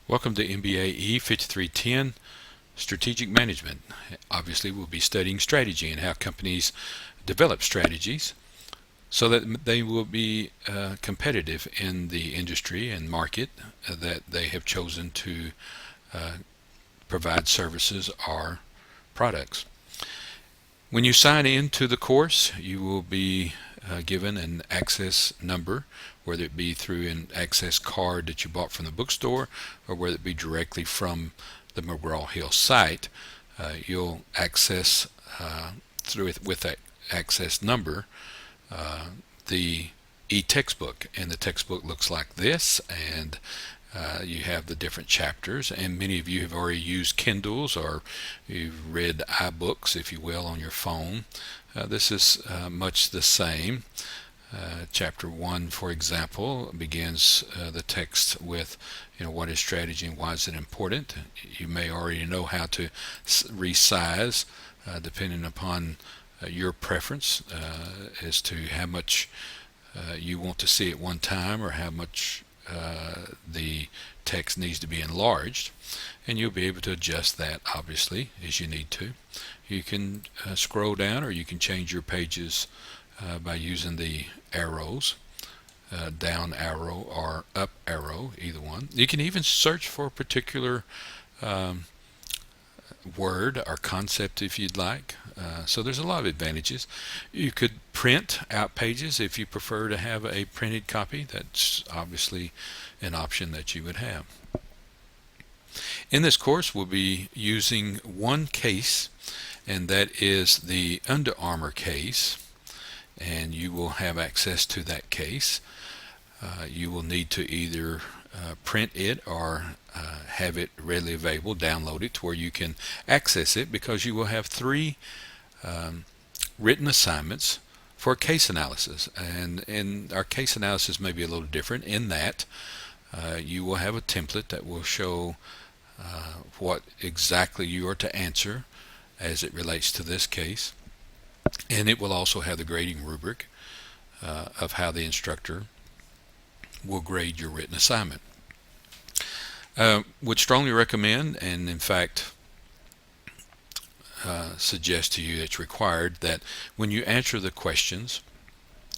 Welcome to MNAE 5310 Strategic Management. Obviously, we'll be studying strategy and how companies develop strategies so that they will be competitive in the industry and market that they have chosen to provide services or products. When you sign into the course, you will be given an access number, whether it be through an access card that you bought from the bookstore or whether it be directly from the McGraw-Hill site. You'll access through it with that access number the e-textbook, and the textbook looks like this, and you have the different chapters, and many of you have already used Kindles or you've read iBooks, if you will, on your phone. This is much the same. Chapter 1, for example, begins the text with, what is strategy and why is it important? You may already know how to resize depending upon your preference as to how much you want to see at one time or how much the text needs to be enlarged, and you'll be able to adjust that obviously as you need to. You can scroll down, or you can change your pages by using the arrows, down arrow or up arrow, either one. You can even search for a particular word or concept if you'd like. So there's a lot of advantages. You could print out pages if you prefer to have a printed copy. That's obviously an option that you would have. In this course, we'll be using one case, and that is the Under Armour case, and you will have access to that case. You will need to either print it or have it readily available, download it to where you can access it, because you will have three written assignments for case analysis. And our case analysis may be a little different in that you will have a template that will show what exactly you are to answer as it relates to this case, and it will also have the grading rubric of how the instructor will grade your written assignment. Would strongly recommend, and in fact suggest to you it's required, that when you answer the questions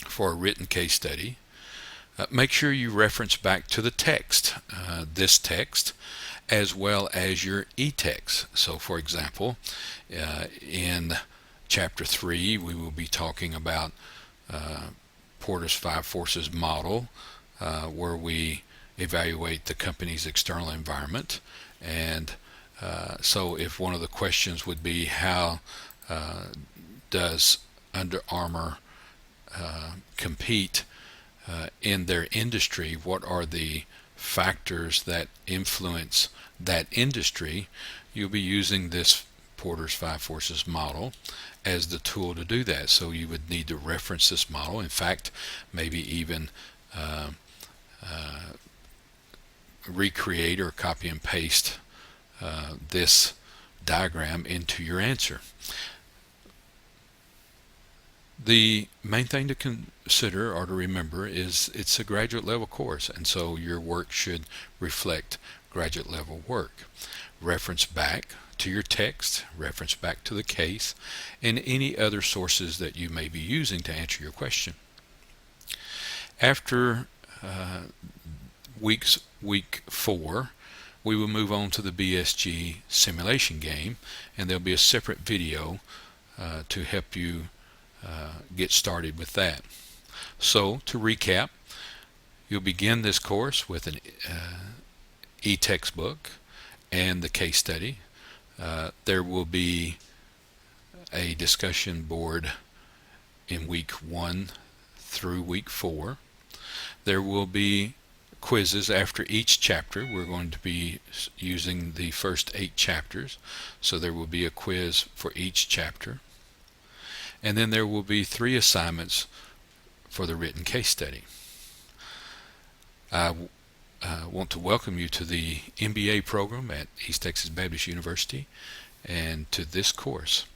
for a written case study, make sure you reference back to the text, this text, as well as your e-text. So for example, in Chapter 3 we will be talking about Porter's 5 Forces model, where we evaluate the company's external environment. And so if one of the questions would be, how does Under Armour compete in their industry, what are the factors that influence that industry, you'll be using this Porter's 5 Forces model as the tool to do that. So you would need to reference this model, in fact maybe even recreate or copy and paste this diagram into your answer. The main thing to consider or to remember is it's a graduate level course, and so your work should reflect graduate level work. Reference back to your text, reference back to the case, and any other sources that you may be using to answer your question. After week 4, we will move on to the BSG simulation game, and there'll be a separate video to help you get started with that. So to recap, you'll begin this course with an e-textbook and the case study. There will be a discussion board in week 1 through week 4. There will be quizzes after each chapter. We're going to be using the first 8 chapters, so there will be a quiz for each chapter. And then there will be 3 assignments for the written case study. I want to welcome you to the MBA program at East Texas Baptist University and to this course.